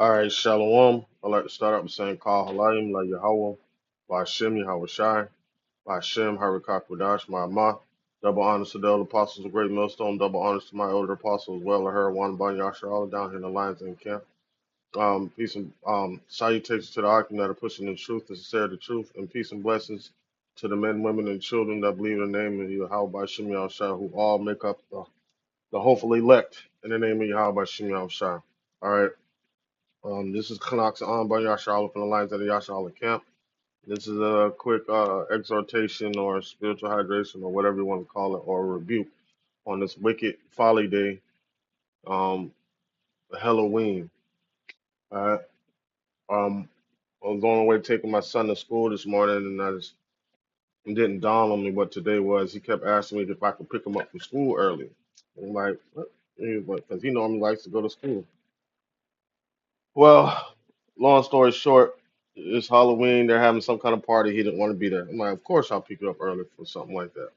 All right, Shalom. I'd like to start out by saying Call Halayim, La Yahawah, Ba'ashem Yahweh Shai, Ba'ashem Harakak Wadash, Ma'amah. Double honors to the elder apostles of Great Millstone, double honors to my elder apostle as well, her, one Ban Yashar, all down here in the Lions Den camp. Peace and salutations to the Akim that are pushing the truth and sincerity the truth, and peace and blessings to the men, women, and children that believe in the name of Yahweh Ba'ashem Yahweh Shai, who all make up the hopefully elect in the name of Yahweh Ba'ashem Yahweh Shai. All right. This is Knocks on by Yashar from the lines of the Yashar camp. This is a quick exhortation or spiritual hydration or whatever you want to call it, or rebuke on this wicked folly day, um, Halloween. Uh, I was on the way taking my son to school this morning, and it didn't dawn on me what today was. He kept asking me if I could pick him up from school early. I'm like, what? Because he normally likes to go to school. Well, long story short, it's Halloween. They're having some kind of party. He didn't want to be there. I'm like, of course I'll pick you up early for something like that.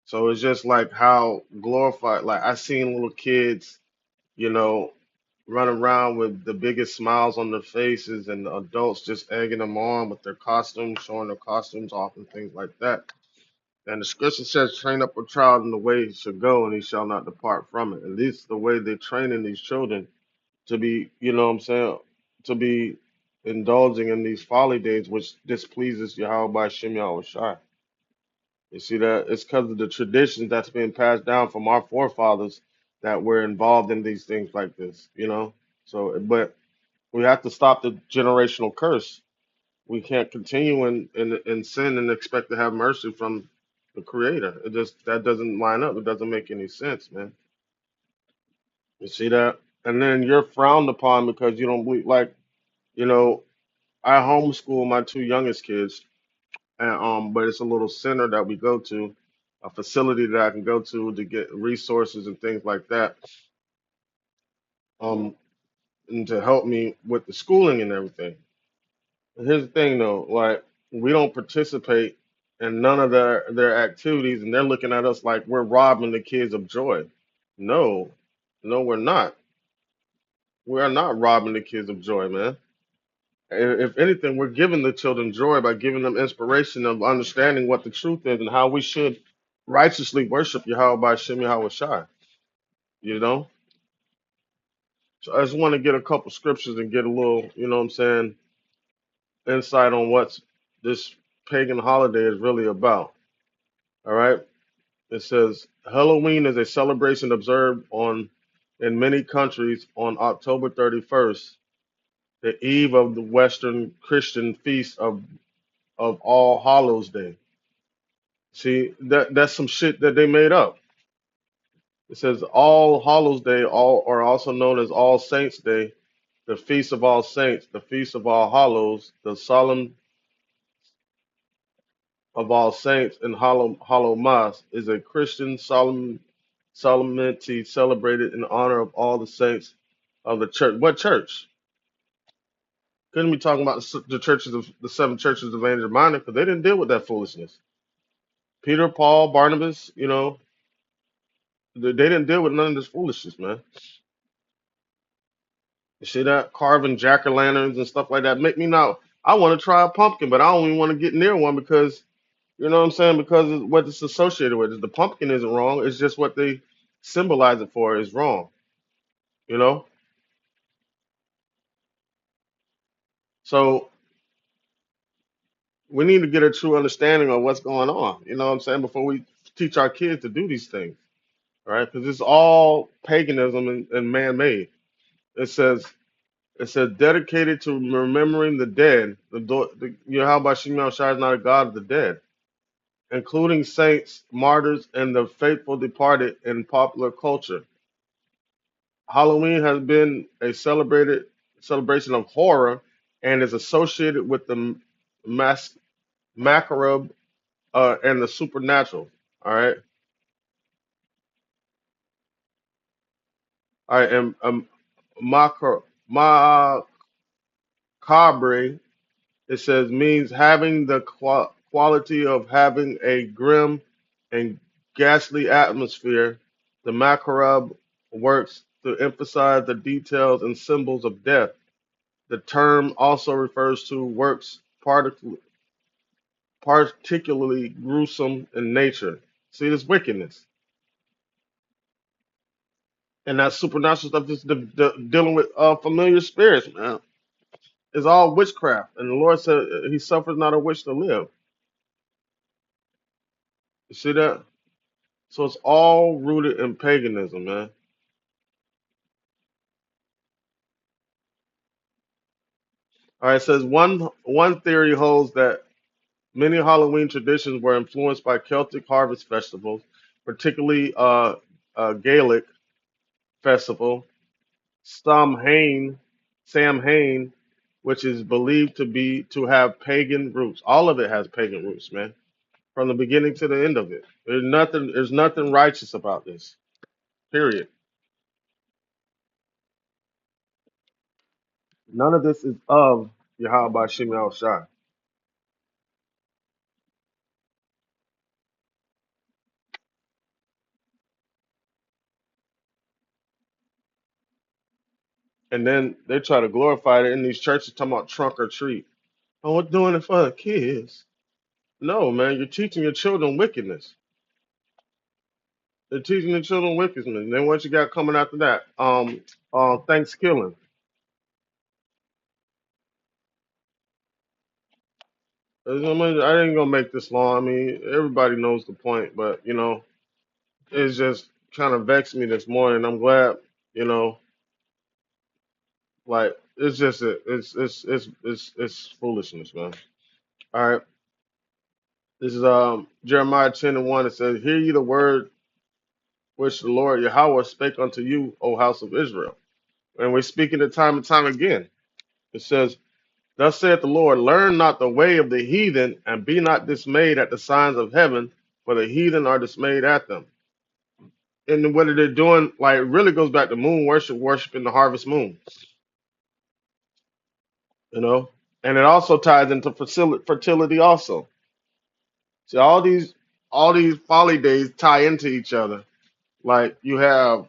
So it's just like how glorified. Like I seen little kids, you know, run around with the biggest smiles on their faces, and the adults just egging them on with their costumes, showing their costumes off and things like that. And the scripture says, "Train up a child in the way he should go, and he shall not depart from it." And this is the way they're training these children to be, you know what I'm saying, to be indulging in these folly days, which displeases Yahweh by Shem Yahweh Shai. You see that? It's because of the traditions that's been passed down from our forefathers that we're involved in these things like this, you know? So, but we have to stop the generational curse. We can't continue in sin and expect to have mercy from the Creator. It just, that doesn't line up. It doesn't make any sense, man. You see that? And then you're frowned upon because you don't believe, like, you know, I homeschool my two youngest kids, and but it's a little center that we go to, a facility that I can go to get resources and things like that, um, and to help me with the schooling and everything. And here's the thing, though, like we don't participate in none of their activities, and they're looking at us like we're robbing the kids of joy. No, no, we're not. We are not robbing the kids of joy, man. If anything, we're giving the children joy by giving them inspiration of understanding what the truth is and how we should righteously worship Yahweh by Shem Yahweh Shai. You know? So I just want to get a couple scriptures and get a little, you know what I'm saying, insight on what this pagan holiday is really about. All right? It says Halloween is a celebration observed on in many countries on October 31st, the eve of the Western Christian feast of All Hallows Day. See, that's some shit that they made up. It says All Hallows Day, all or also known as All Saints Day, the Feast of All Saints, the Feast of All Hallows, the Solemn of All Saints, and Hallow Mass is a Christian solemnity celebrated in honor of all the saints of the church. What church? Couldn't be talking about the churches of the seven churches of Asia Minor because they didn't deal with that foolishness. Peter, Paul, Barnabas, you know, they didn't deal with none of this foolishness, man. You see that? Carving jack o' lanterns and stuff like that make me now. I want to try a pumpkin, but I don't even want to get near one because you know what I'm saying? Because of what it's associated with. The pumpkin isn't wrong. It's just what they symbolize it for is wrong. You know? So we need to get a true understanding of what's going on. You know what I'm saying? Before we teach our kids to do these things. Right? Because it's all paganism and man-made. It says dedicated to remembering the dead. You know how about Shemel Shai is not a god of the dead, including saints, martyrs, and the faithful departed in popular culture. Halloween has been a celebrated celebration of horror and is associated with the mas- macabre and the supernatural. All right, all right, and macabre, it says means having the quality of having a grim and ghastly atmosphere. The macabre works to emphasize the details and symbols of death. The term also refers to works particularly gruesome in nature. See, this wickedness and that supernatural stuff, just dealing with familiar spirits, man. It's all witchcraft, and the Lord said He suffers not a witch to live. You see that? So it's all rooted in paganism, man. All right, it says one theory holds that many Halloween traditions were influenced by Celtic harvest festivals, particularly Gaelic festival, Samhain, Samhain, which is believed to have pagan roots. All of it has pagan roots, man, from the beginning to the end of it. There's nothing righteous about this. Period. None of this is of Yahweh Shem Shai. And then they try to glorify it in these churches talking about trunk or treat. Oh, we're doing it for the kids. No, man, you're teaching your children wickedness. They're teaching the children wickedness. And then what you got coming after that? Thanksgiving. I ain't gonna make this long. I mean, everybody knows the point, but it's just kind of vexed me this morning. I'm glad, you know, like it's just it's foolishness, man. All right, this is Jeremiah 10:1. It says, "Hear ye the word which the Lord Yahweh spake unto you, O house of Israel." And we're speaking it time and time again. It says, "Thus saith the Lord, learn not the way of the heathen, and be not dismayed at the signs of heaven, for the heathen are dismayed at them." And what they're doing, like, it really goes back to moon worship, worshiping the harvest moon, you know. And it also ties into fertility, also. See, all these folly days tie into each other. Like you have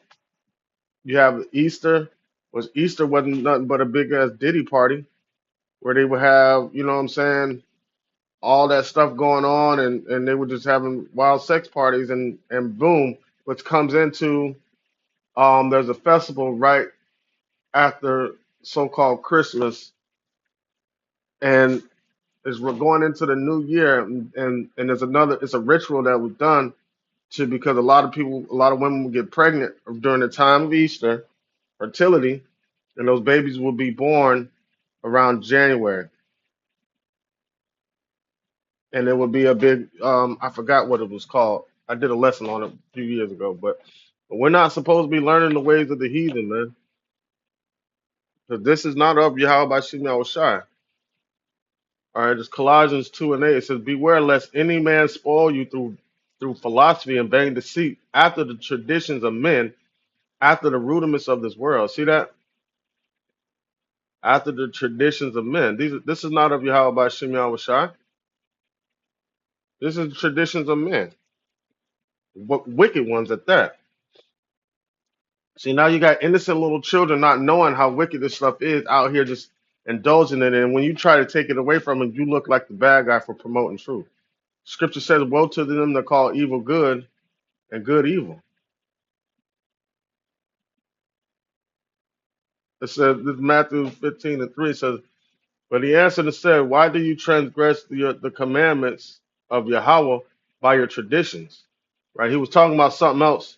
Easter, which Easter wasn't nothing but a big ass Diddy party where they would have, you know what I'm saying, all that stuff going on, and they were just having wild sex parties, and boom, which comes into there's a festival right after so-called Christmas, and as we're going into the new year, and there's another, it's a ritual that was done to, because a lot of women will get pregnant during the time of Easter, fertility, and those babies will be born around January, and it would be a big I forgot what it was called. I did a lesson on it a few years ago, but we're not supposed to be learning the ways of the heathen, man, because this is not of Yahweh by Shema Shai. All right, it's Colossians 2:8. It says, "Beware lest any man spoil you through philosophy and vain deceit, after the traditions of men, after the rudiments of this world." See that? After the traditions of men. This is not of Yahweh by Shema Shai. This is the traditions of men, wicked ones at that. See, now you got innocent little children not knowing how wicked this stuff is out here, just indulging in it. And when you try to take it away from them, you look like the bad guy for promoting truth. Scripture says, "Woe to them that call evil good and good evil." It says, this Matthew 15:3 says, "But he answered and said, Why do you transgress the commandments of Yahweh by your traditions?" Right? He was talking about something else.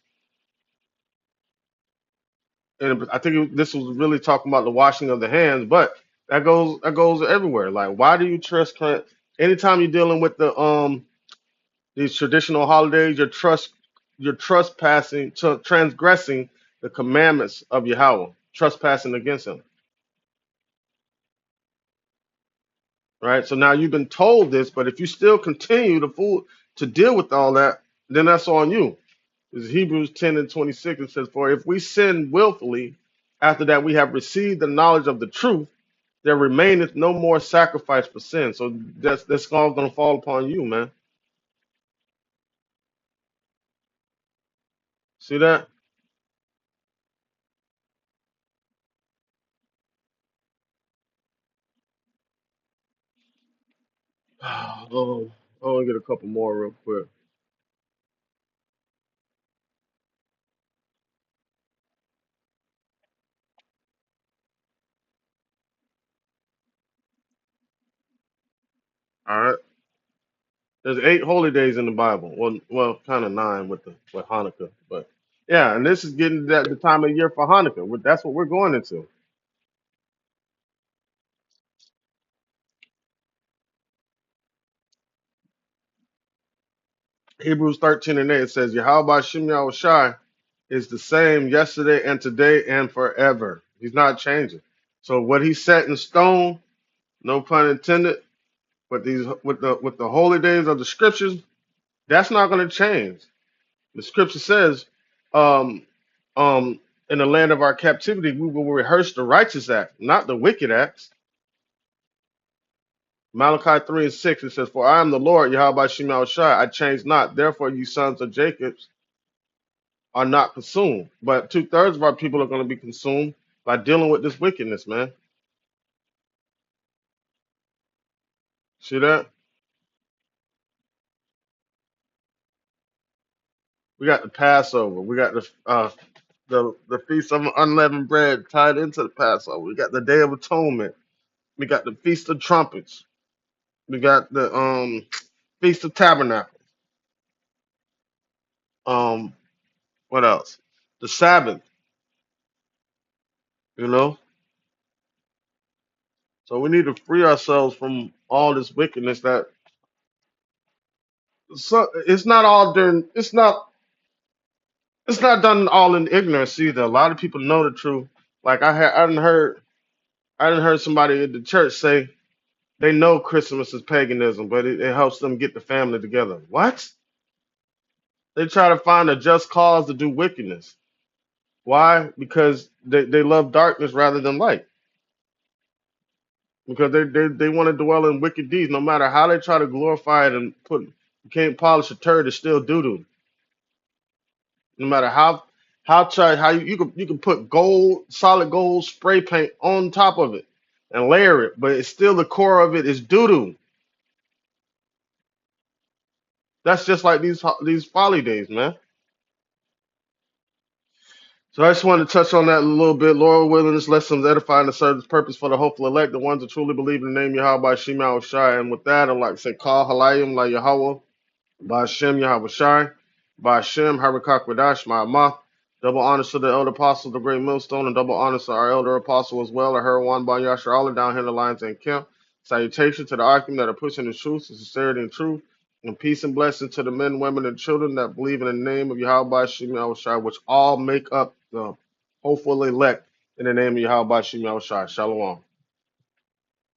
And I think this was really talking about the washing of the hands, but that goes everywhere. Like, why do you trespass? Anytime you're dealing with these traditional holidays, you're trespassing, transgressing the commandments of Yahweh, trespassing against Him. Right? So now you've been told this, but if you still continue to deal with all that, then that's on you. This is Hebrews 10:26. It says, "For if we sin willfully, after that we have received the knowledge of the truth, there remaineth no more sacrifice for sin." So that's all gonna fall upon you, man. See that? I want to get a couple more real quick. All right. There's 8 holy days in the Bible. Well, kind of 9 with Hanukkah, but yeah, and this is getting that the time of year for Hanukkah. That's what we're going into. Hebrews 13 and 8 says, Yahweh Shem Shai is the same yesterday and today and forever. He's not changing. So what he set in stone, no pun intended, with the holy days of the scriptures, that's not going to change. The scripture says, um, in the land of our captivity, we will rehearse the righteous act, not the wicked acts. Malachi 3 and 6, it says, For I am the Lord, Yahweh Shem Shai, I change not. Therefore, you sons of Jacob are not consumed. But 2/3 of our people are going to be consumed by dealing with this wickedness, man. See that? We got the Passover. We got the Feast of Unleavened Bread tied into the Passover. We got the Day of Atonement. We got the Feast of Trumpets. We got the Feast of Tabernacles. Um, what else? The Sabbath, you know? So we need to free ourselves from all this wickedness that it's not all during it's not done all in ignorance either. A lot of people know the truth. Like I didn't heard somebody at the church say they know Christmas is paganism, but it helps them get the family together. What? They try to find a just cause to do wickedness. Why? Because they love darkness rather than light. Because they want to dwell in wicked deeds. No matter how they try to glorify it and put, you can't polish a turd, it's still doo doo. No matter how you can put gold, solid gold spray paint on top of it and layer it, but it's still the core of it is doo doo. That's just like these folly days, man. So I just wanted to touch on that a little bit. Lord willing, this lesson is edifying to serve this purpose for the hopeful elect, the ones that truly believe in the name Yahweh by Shema Shai. And with that, I'd like to say, Call Halayim La Yahweh. Ba'Shem Yahweh Shai, Ba'Shem Harakak Vadash Ma'amah. Double honors to the elder apostle, the great millstone, and double honors to our elder apostle as well, her one by Yashar Allah down here in the lines and camp. Salutation to the argument that are pushing the truth, the sincerity and truth, and peace and blessing to the men, women, and children that believe in the name of Yahweh Shem Yahweh Shai, which all make up the hopeful elect in the name of Yahweh Shem Yahweh Shai. Shalom.